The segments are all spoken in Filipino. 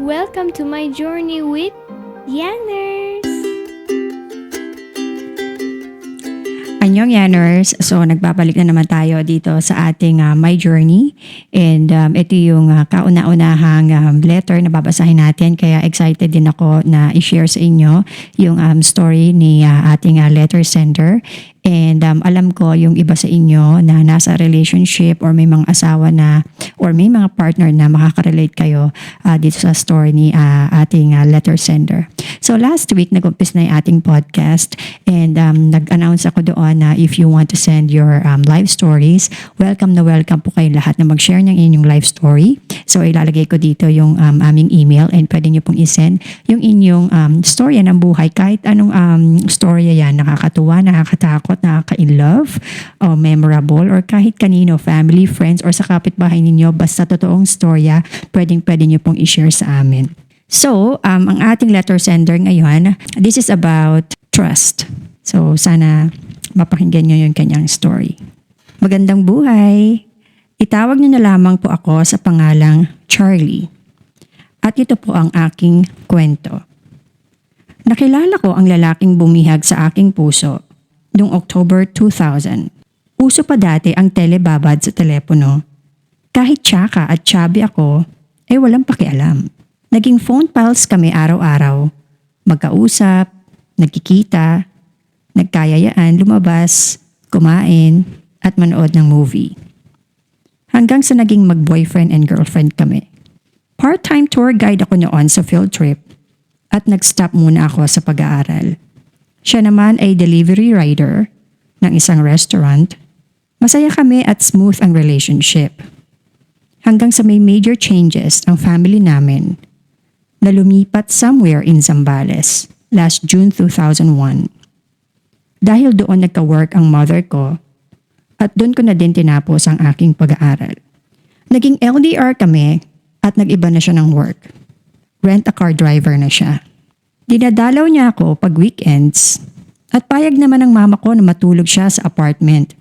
Welcome to my journey with Yanners! Anyong Yanners, so nagbabalik na naman tayo dito sa ating My Journey, and ito yung kauna-unahang letter na babasahin natin, kaya excited din ako na i-share sa inyo yung story ni ating letter sender. And alam ko yung iba sa inyo na nasa relationship or may mga asawa na or may mga partner na makaka-relate kayo dito sa story ni ating letter sender. So last week nag-umpis na yung ating podcast, and nag-announce ako doon na if you want to send your life stories, welcome na welcome po kayo lahat na mag-share ng inyong life story. So ilalagay ko dito yung aming email, and pwede nyo pong isend yung inyong storya ng buhay, kahit anong storya yan, nakakatuwa, nakakatakot, nakaka-in-love, o memorable, or kahit kanino, family, friends, or sa kapitbahay ninyo, basta totoong storya, pwede nyo pong i-share sa amin. So, ang ating letter sender ngayon, this is about trust. So, sana mapakinggan nyo yung kanyang story. Magandang buhay! Itawag nyo na lamang po ako sa pangalang Charlie. At ito po ang aking kwento. Nakilala ko ang lalaking bumihag sa aking puso noong October 2000. Uso pa dati ang telebabad sa telepono. Kahit tsaka at chubby ako, ay walang pakialam. Naging phone pals kami araw-araw. Magkausap, nagkikita, nagkayayaan lumabas, kumain, at manood ng movie. Hanggang sa naging mag-boyfriend and girlfriend kami. Part-time tour guide ako noon sa field trip at nag-stop muna ako sa pag-aaral. Siya naman ay delivery rider ng isang restaurant. Masaya kami at smooth ang relationship. Hanggang sa may major changes ang family namin na lumipat somewhere in Zambales last June 2001. Dahil doon nagka-work ang mother ko at doon ko na din tinapos ang aking pag-aaral. Naging LDR kami at nag-iba na siya ng work. Rent-a-car driver na siya. Dinadalaw niya ako pag weekends at payag naman ng mama ko na matulog siya sa apartment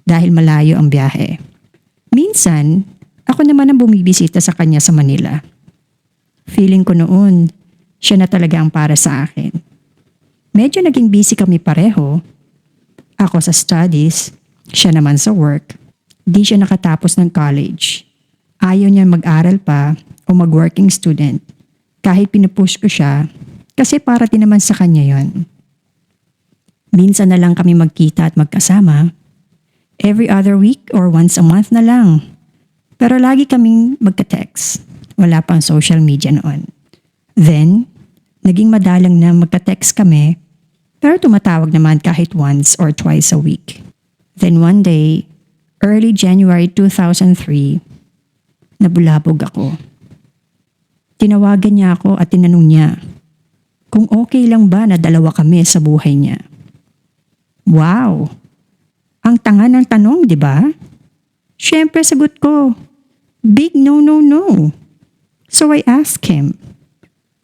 dahil malayo ang biyahe. Minsan, ako naman ang bumibisita sa kanya sa Manila. Feeling ko noon, siya na talaga ang para sa akin. Medyo naging busy kami pareho. Ako sa studies, siya naman sa work. Di siya nakatapos ng college. Ayaw niya mag-aral pa o mag-working student. Kahit pinupush ko siya, kasi para din naman sa kanya yon. Minsan na lang kami magkita at magkasama. Every other week or once a month na lang. Pero lagi kaming magka-text. Wala pang social media noon. Then, naging madalang na magka-text kami, pero tumatawag naman kahit once or twice a week. Then one day, early January 2003, nabulabog ako. Tinawagan niya ako at tinanong niya kung okay lang ba na dalawa kami sa buhay niya. Wow! Ang tanga ng tanong, di ba? Siyempre sagot ko, big no, no, no. So I asked him,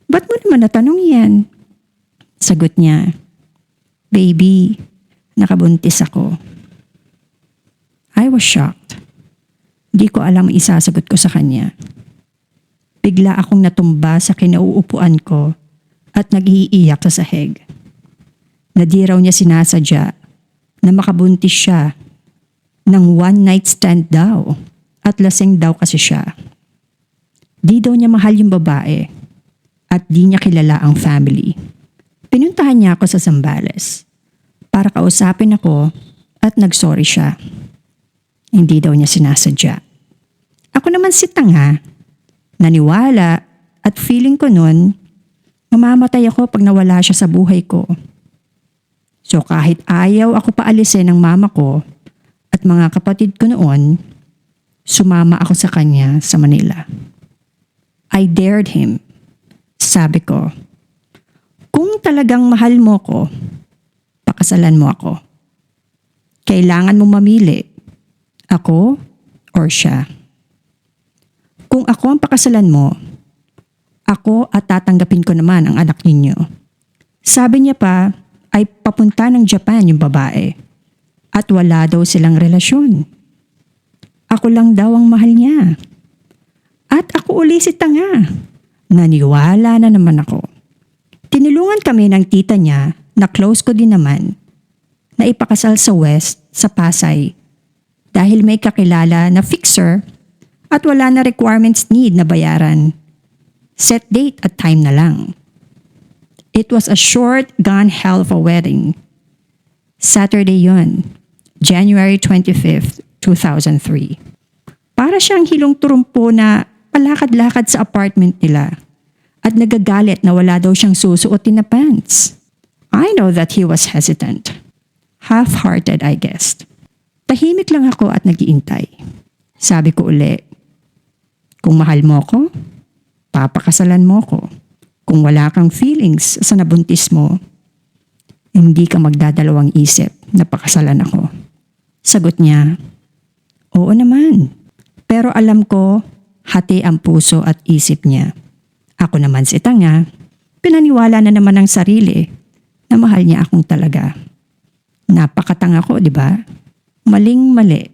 ba't mo naman natanong yan? Sagot niya, baby, nakabuntis ako. I was shocked. Di ko alam ang isasagot ko sa kanya. Bigla akong natumba sa kinauupuan ko at nag-iiyak sa sahig. Na di raw niya sinasadya na makabuntis siya ng one night stand daw at lasing daw kasi siya. Di daw niya mahal yung babae at di niya kilala ang family. Pinuntahan niya ako sa Zambales para kausapin ako at nagsorry siya. Hindi daw niya sinasadya. Ako naman si tanga, naniwala at feeling ko nun, mamamatay ako pag nawala siya sa buhay ko. So kahit ayaw ako paalisin ng mama ko at mga kapatid ko noon, sumama ako sa kanya sa Manila. I dared him. Sabi ko, kung talagang mahal mo ko, pakasalan mo ako. Kailangan mo mamili, ako or siya. Kung ako ang pakasalan mo, ako at tatanggapin ko naman ang anak ninyo. Sabi niya pa ay papunta ng Japan yung babae at wala daw silang relasyon. Ako lang daw ang mahal niya. At ako uli si tanga. Naniwala na naman ako. Tinulungan kami ng tita niya na close ko din naman na ipakasal sa West sa Pasay dahil may kakilala na fixer at wala na requirements need na bayaran. Set date at time na lang. It was a short gone hell of a wedding. Saturday yon, January 25th, 2003. Para siyang hilong turumpo na palakad-lakad sa apartment nila at nagagalit na wala daw siyang susuotin na pants. I know that he was hesitant. Half-hearted, I guessed. Tahimik lang ako at nag-iintay. Sabi ko uli, kung mahal mo ko, papakasalan mo ko. Kung wala kang feelings sa nabuntis mo, hindi ka magdadalawang isip na pakasalan ako. Sagot niya, oo naman. Pero alam ko, hati ang puso at isip niya. Ako naman si tanga, pinaniwala na naman ang sarili na mahal niya akong talaga. Napakatanga ko, di ba? Maling-mali.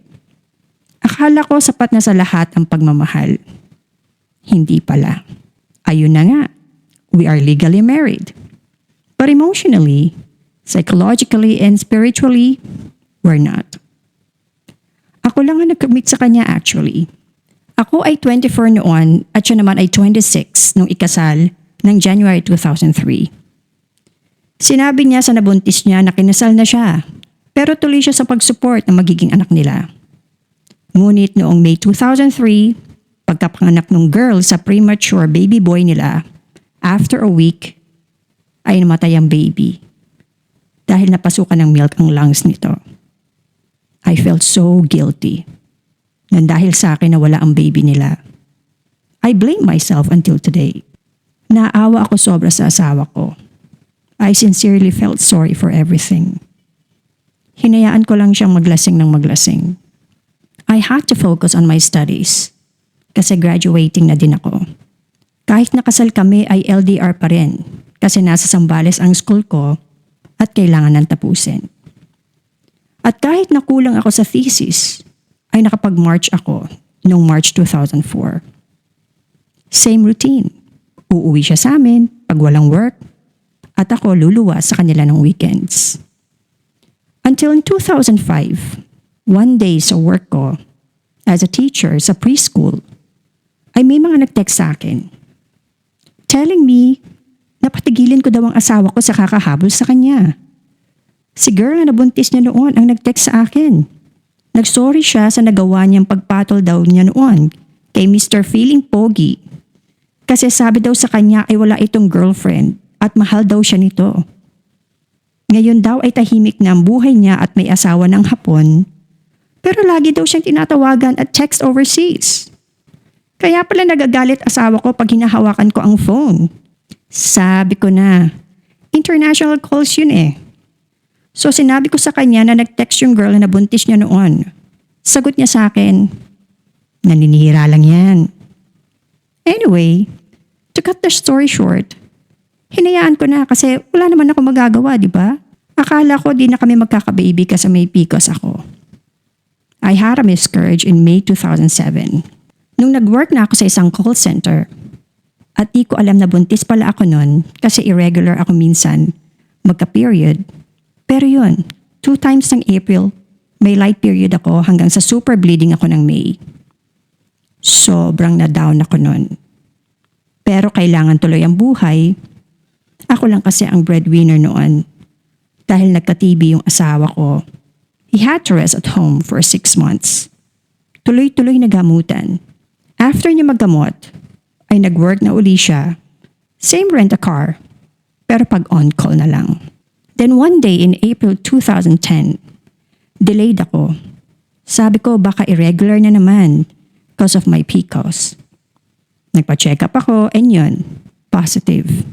Akala ko sapat na sa lahat ang pagmamahal. Hindi pala. Ayun na nga, we are legally married. But emotionally, psychologically, and spiritually, we're not. Ako lang ang nag-commit sa kanya actually. Ako ay 24 noon at siya naman ay 26 nung ikasal ng January 2003. Sinabi niya sa nabuntis niya na kinasal na siya, pero tuloy siya sa pag-support ng magiging anak nila. Ngunit noong May 2003, pagkapanganak ng girl sa premature baby boy nila, after a week, ay namatay ang baby dahil napasukan ng milk ang lungs nito. I felt so guilty na dahil sa akin nawala ang baby nila. I blame myself until today. Naawa ako sobra sa asawa ko. I sincerely felt sorry for everything. Hinayaan ko lang siyang maglasing ng maglasing. I had to focus on my studies kasi graduating na din ako. Kahit nakasal kami ay LDR pa rin kasi nasa Zambales ang school ko at kailangan nang tapusin. At kahit nakulang ako sa thesis, ay nakapag-March ako noong March 2004. Same routine. Uuwi siya sa amin pag walang work at ako luluwas sa kanila ng weekends. Until in 2005, one day sa work ko as a teacher sa preschool, ay may mga nag-text sa akin telling me na patigilin ko daw ang asawa ko sa kakahabol sa kanya. Si girl na nabuntis niya noon ang nag-text sa akin. Nagsorry siya sa nagawa niyang pagpatol daw niya noon kay Mr. Feeling Pogi. Kasi sabi daw sa kanya ay wala itong girlfriend at mahal daw siya nito. Ngayon daw ay tahimik na ang buhay niya at may asawa ng Hapon. Pero lagi daw siyang tinatawagan at text overseas. Kaya pala nagagalit asawa ko pag hinahawakan ko ang phone. Sabi ko na, international calls yun eh. So sinabi ko sa kanya na nag-text yung girl na nabuntis niya noon. Sagot niya sa akin, naninihira lang yan. Anyway, to cut the story short, hinayaan ko na kasi wala naman ako magagawa, di ba? Akala ko di na kami magkakababy kasi may PCOS ako. I had a miscarriage in May 2007. Nung nag-work na ako sa isang call center, at di ko alam na buntis pala ako noon kasi irregular ako minsan, magka-period. Pero yun, 2 times ng April, may light period ako hanggang sa super bleeding ako ng May. Sobrang na-down ako noon. Pero kailangan tuloy ang buhay. Ako lang kasi ang breadwinner noon. Dahil nagka-TB yung asawa ko, he had to rest at home for 6 months. Tuloy-tuloy na gamutan. After niya maggamot, ay nag-work na uli siya. Same rent-a-car, pero pag on-call na lang. Then one day in April 2010, delayed ako. Sabi ko baka irregular na naman because of my PCOS. Nagpa-check up ako and yun, positive.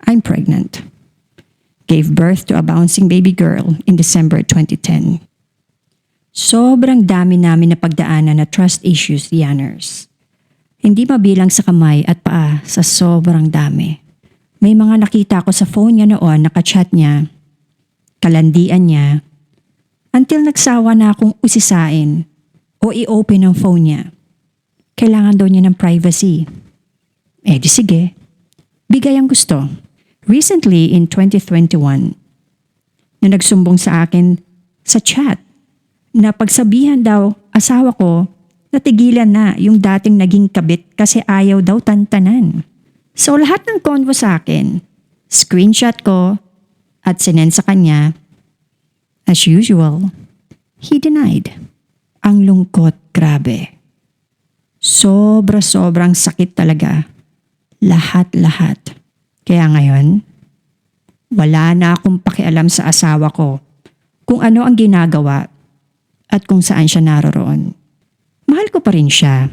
I'm pregnant. Gave birth to a bouncing baby girl in December 2010. Sobrang dami namin na pagdaanan na trust issues, Yanners. Hindi mabilang sa kamay at paa sa sobrang dami. May mga nakita ko sa phone niya noon, nakachat niya, kalandian niya, until nagsawa na akong usisain o i-open ang phone niya. Kailangan daw niya ng privacy. Eh di sige, bigay ang gusto. Recently, in 2021, na nagsumbong sa akin sa chat na pagsabihan daw asawa ko natigilan na yung dating naging kabit kasi ayaw daw tantanan. So lahat ng convo sa akin, screenshot ko at sinend sa kanya. As usual, he denied. Ang lungkot, grabe. Sobrang sakit talaga. Lahat. Kaya ngayon, wala na akong pakialam sa asawa ko kung ano ang ginagawa at kung saan siya naroroon. Mahal ko pa rin siya.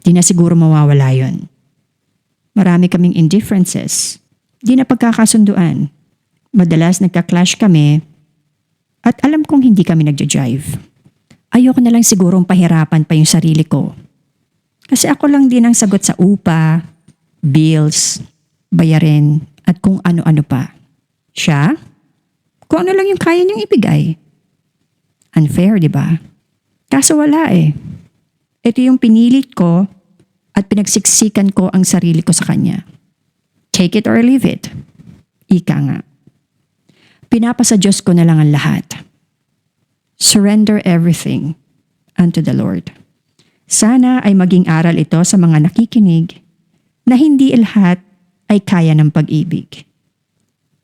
Di na siguro mawawala yon. Marami kaming indifferences. Di na pagkakasunduan. Madalas nagka-clash kami at alam kong hindi kami nagja-jive. Ayoko na lang sigurong pahirapan pa yung sarili ko. Kasi ako lang din ang sagot sa upa, bills, bayarin at kung ano-ano pa. Siya? Kung ano lang yung kaya niyang ibigay. Unfair, di ba? Kaso wala eh. Ito yung pinilit ko at pinagsiksikan ko ang sarili ko sa kanya. Take it or leave it. Ika nga. Pinapasa Diyos ko na lang ang lahat. Surrender everything unto the Lord. Sana ay maging aral ito sa mga nakikinig na hindi lahat ay kaya ng pag-ibig.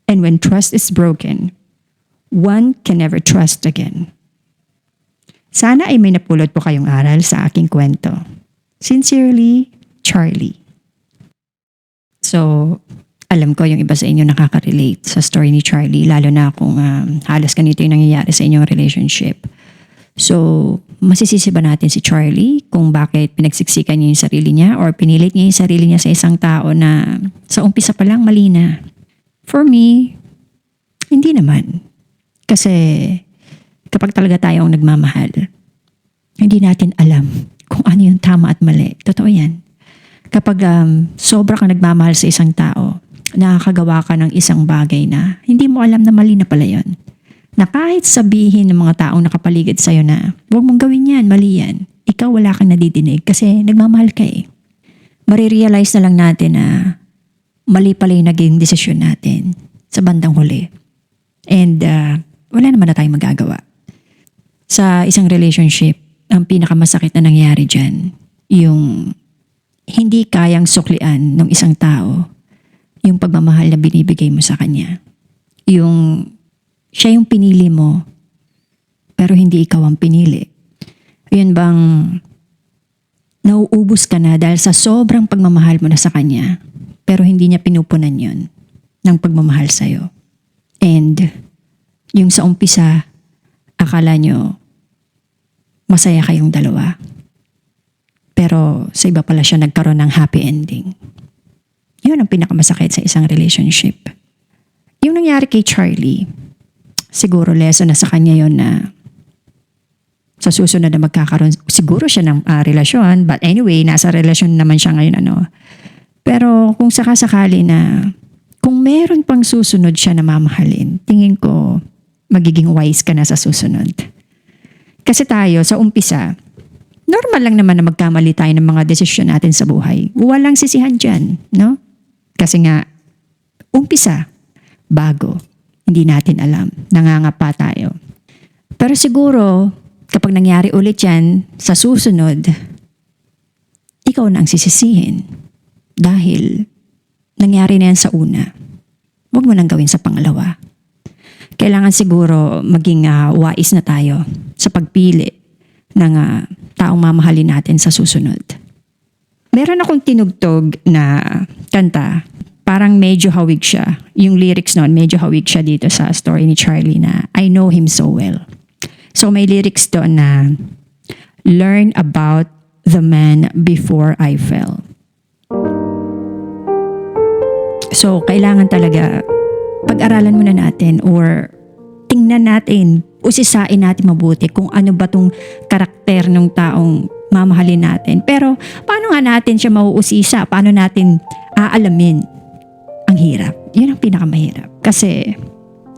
And when trust is broken, one can never trust again. Sana ay may napulot po kayong aral sa aking kwento. Sincerely, Charlie. So, alam ko yung iba sa inyo nakaka-relate sa story ni Charlie, lalo na kung halos ganito yung nangyayari sa inyong relationship. So, masisisi ba natin si Charlie kung bakit pinagsiksikan niya yung sarili niya or pinilit niya yung sarili niya sa isang tao na sa umpisa pa lang mali na? For me, hindi naman. Kasi kapag talaga tayo ang nagmamahal, hindi natin alam kung ano yung tama at mali. Totoo yan. Kapag sobra kang nagmamahal sa isang tao, nakakagawa ka ng isang bagay na hindi mo alam na mali na pala yun. Na kahit sabihin ng mga taong nakapaligid sa'yo na huwag mong gawin yan, mali yan. Ikaw wala kang nadidinig kasi nagmamahal ka eh. Marirealize na lang natin na mali pala yung naging desisyon natin sa bandang huli. And wala naman na tayong magagawa. Sa isang relationship, ang pinakamasakit na nangyari dyan, yung hindi kayang suklian ng isang tao, yung pagmamahal na binibigay mo sa kanya. Yung siya yung pinili mo, pero hindi ikaw ang pinili. Yun bang nauubos ka na dahil sa sobrang pagmamahal mo na sa kanya, pero hindi niya pinupunan yun ng pagmamahal sa'yo. And yung sa umpisa, akala nyo masaya kayong dalawa. Pero sa iba pala siya nagkaroon ng happy ending. Yun ang pinakamasakit sa isang relationship. Yung nangyari kay Charlie, siguro lesson na sa kanya yon na sa susunod na magkakaroon siguro siya ng relasyon. But anyway, nasa relasyon naman siya ngayon. Pero kung sakasakali na kung meron pang susunod siya na mamahalin, tingin ko magiging wise ka na sa susunod. Kasi tayo sa umpisa, normal lang naman na magkamali tayo ng mga desisyon natin sa buhay. Walang sisihan dyan, no? Kasi nga, umpisa, bago, hindi natin alam, nangangapa tayo. Pero siguro, kapag nangyari ulit yan sa susunod, ikaw na ang sisisihin. Dahil, nangyari na yan sa una. Huwag mo nang gawin sa pangalawa. Kailangan siguro maging wais na tayo sa pagpili ng taong mamahalin natin sa susunod. Meron akong tinugtog na kanta, parang medyo hawig siya. Yung lyrics noon, medyo hawig siya dito sa story ni Charlie na I know him so well. So may lyrics doon na learn about the man before I fell. So kailangan talaga pag-aralan muna natin or tingnan natin, usisain natin mabuti kung ano ba tong karakter ng taong mamahalin natin. Pero paano nga natin siya mauusisa? Paano natin aalamin? Ang hirap. Yun ang pinakamahirap. Kasi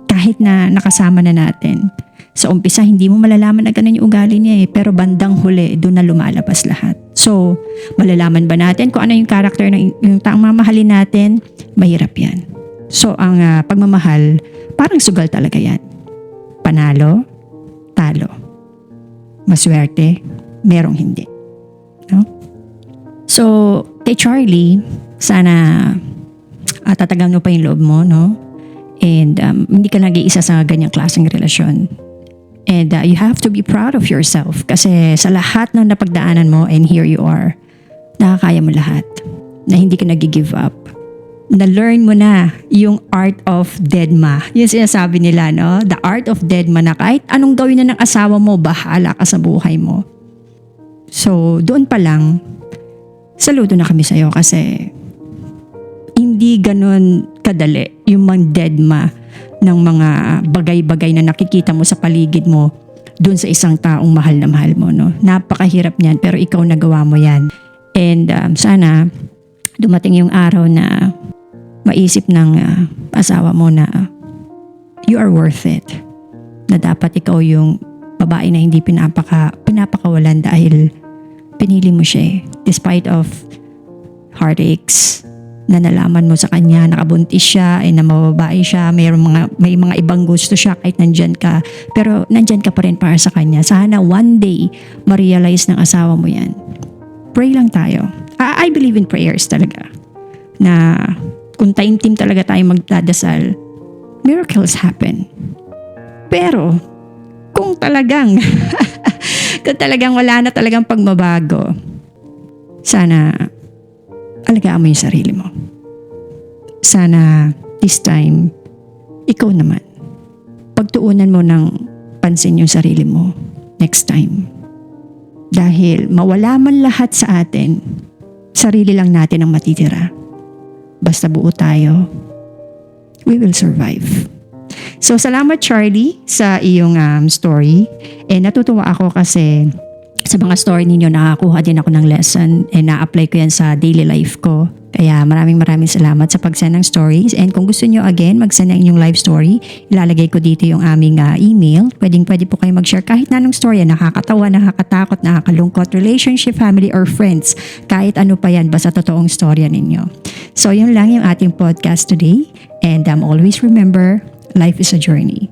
kahit na nakasama na natin, sa umpisa hindi mo malalaman na ganun yung ugali niya eh. Pero bandang huli, doon na lumalabas lahat. So, malalaman ba natin kung ano yung character ng yung taong mamahalin natin? Mahirap yan. So, ang pagmamahal, parang sugal talaga yan. Panalo, talo. Maswerte, merong hindi. No? So, kay Charlie, sana tatagal mo pa yung loob mo, no? And hindi ka nag-iisa sa ganyang klaseng relasyon. And you have to be proud of yourself kasi sa lahat ng napagdaanan mo and here you are, nakakaya mo lahat na hindi ka nag-give up. Na-learn mo na yung art of deadma. Yung sinasabi nila, no? The art of deadma na kahit anong gawin na ng asawa mo, bahala ka sa buhay mo. So, doon pa lang, saludo na kami sa'yo kasi hindi ganun kadali yung deadma ng mga bagay-bagay na nakikita mo sa paligid mo doon sa isang taong mahal na mahal mo, no? Napakahirap niyan pero ikaw nagawa mo yan. And sana dumating yung araw na maisip ng asawa mo na you are worth it. Na dapat ikaw yung babae na hindi pinapakawalan dahil pinili mo siya despite of heartaches na nalaman mo sa kanya, nakabuntis siya, na mababae siya, may mga ibang gusto siya kahit nandyan ka. Pero nandyan ka pa rin para sa kanya. Sana one day, ma-realize ng asawa mo yan. Pray lang tayo. I believe in prayers talaga. Na kung taimtim talaga tayo magdadasal, miracles happen. Pero, kung talagang wala na talagang pagbabago, sana alagaan mo yung sarili mo. Sana this time, ikaw naman, pagtuunan mo ng pansin yung sarili mo next time. Dahil mawala man lahat sa atin, sarili lang natin ang matitira. Basta buo tayo, we will survive. So salamat Charlie sa iyong story. Natutuwa ako kasi sa mga story ninyo, nakakuha din ako ng lesson and na-apply ko yan sa daily life ko. Kaya maraming salamat sa pag-send ng stories. And kung gusto nyo again, mag-send ng inyong life story, ilalagay ko dito yung aming email. Pwede po kayo mag-share kahit na anong story. Nakakatawa, nakakatakot, nakakalungkot, relationship, family, or friends. Kahit ano pa yan, basta totoong storya ninyo. So yun lang yung ating podcast today. And always remember, life is a journey.